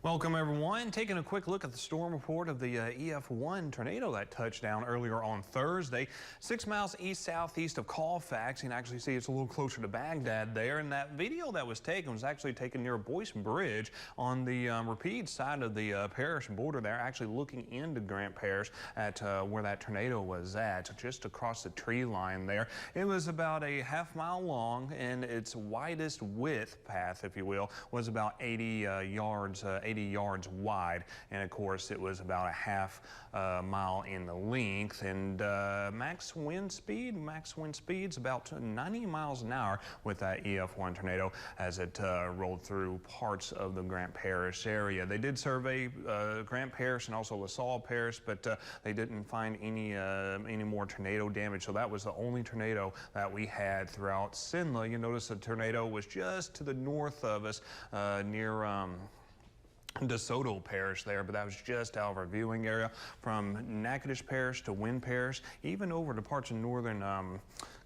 Welcome everyone. Taking a quick look at the storm report of the EF1 tornado that touched down earlier on Thursday. 6 miles east-southeast of Colfax. You can actually see it's a little closer to Baghdad there. And that video that was taken was actually taken near Boyce Bridge on the Rapide side of the parish border there, actually looking into Grant Parish at where that tornado was at, just across the tree line there. It was about a half-mile long, and its widest width path, if you will, was about 80 yards wide, and of course it was about a half mile in the length. And max wind speeds about 90 miles an hour with that EF1 tornado as it rolled through parts of the Grant Parish area. They did survey Grant Parish and also LaSalle Parish, but they didn't find any more tornado damage. So that was the only tornado that we had throughout Cenla. You notice the tornado was just to the north of us near DeSoto Parish there, but that was just out of our viewing area. From Natchitoches Parish to Wynn Parish, even over to parts of northern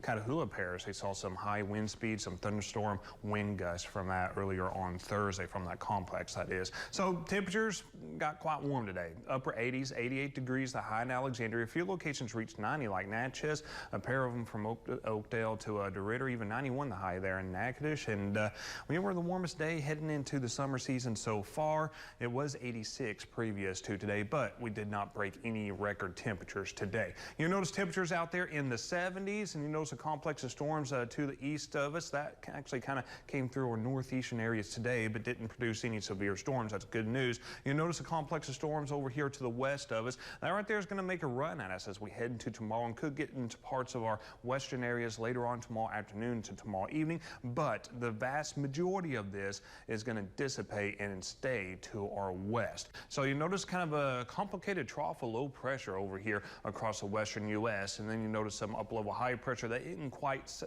Catahoula Parish, they saw some high wind speeds, some thunderstorm wind gusts from that earlier on Thursday, from that complex, that is. So temperatures got quite warm today. Upper 80s, 88 degrees, the high in Alexandria. A few locations reached 90 like Natchez, a pair of them from Oakdale to DeRidder, even 91 the high there in Natchitoches. And we were the warmest day heading into the summer season so far. It was 86 previous to today, but we did not break any record temperatures today. You notice temperatures out there in the 70s, and you notice a complex of storms to the east of us. That actually kind of came through our northeastern areas today, but didn't produce any severe storms. That's good news. You notice a complex of storms over here to the west of us. That right there is going to make a run at us as we head into tomorrow, and could get into parts of our western areas later on tomorrow afternoon to tomorrow evening. But the vast majority of this is going to dissipate and stay to our west. So you notice kind of a complicated trough of low pressure over here across the western U.S. And then you notice some up-level high pressure that isn't quite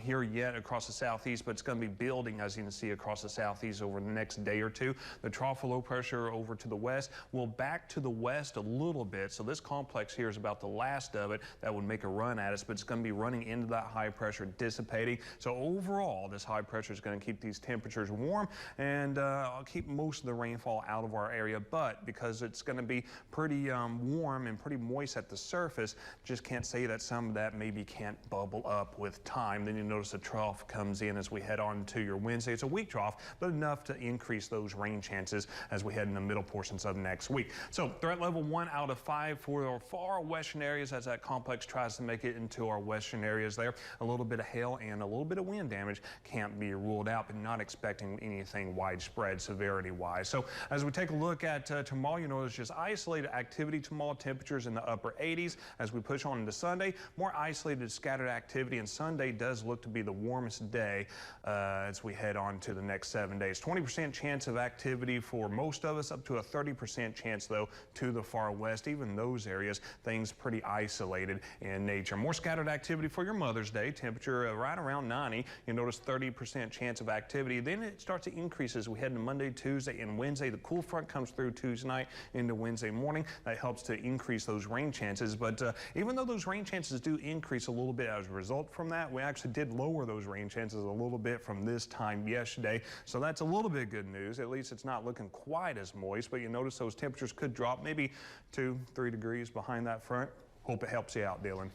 here yet across the southeast, but it's going to be building, as you can see, across the southeast over the next day or two. The trough of low pressure over to the west will back to the west a little bit. So this complex here is about the last of it that would make a run at us, but it's going to be running into that high pressure, dissipating. So overall, this high pressure is going to keep these temperatures warm and keep most of the rainfall out of our area. But because it's going to be pretty warm and pretty moist at the surface, just can't say that some of that maybe can't bubble up with time. Then you notice the trough comes in as we head on to your Wednesday. It's a weak trough, but enough to increase those rain chances as we head in the middle portions of next week. So threat level 1 out of 5 for our far western areas as that complex tries to make it into our western areas there. A little bit of hail and a little bit of wind damage can't be ruled out, but not expecting anything widespread severity wise. So as we take a look at tomorrow, you notice just isolated activity tomorrow, temperatures in the upper 80s. As we push on into Sunday, more isolated scattered activity, and Sunday does look to be the warmest day as we head on to the next 7 days. 20% chance of activity for most of us, up to a 30% chance though to the far west. Even those areas, things pretty isolated in nature. More scattered activity for your Mother's Day, temperature right around 90. You notice 30% chance of activity. Then it starts to increase as we head into Monday, Tuesday, and Wednesday. The cool front comes through Tuesday night into Wednesday morning. That helps to increase those rain chances. But even though those rain chances do increase a little bit as a result from that, we actually did lower those rain chances a little bit from this time yesterday. So that's a little bit good news. At least it's not looking quite as moist, but you notice those temperatures could drop maybe 2-3 degrees behind that front. Hope it helps you out, Dylan.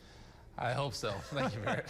I hope so. Thank you, Barrett.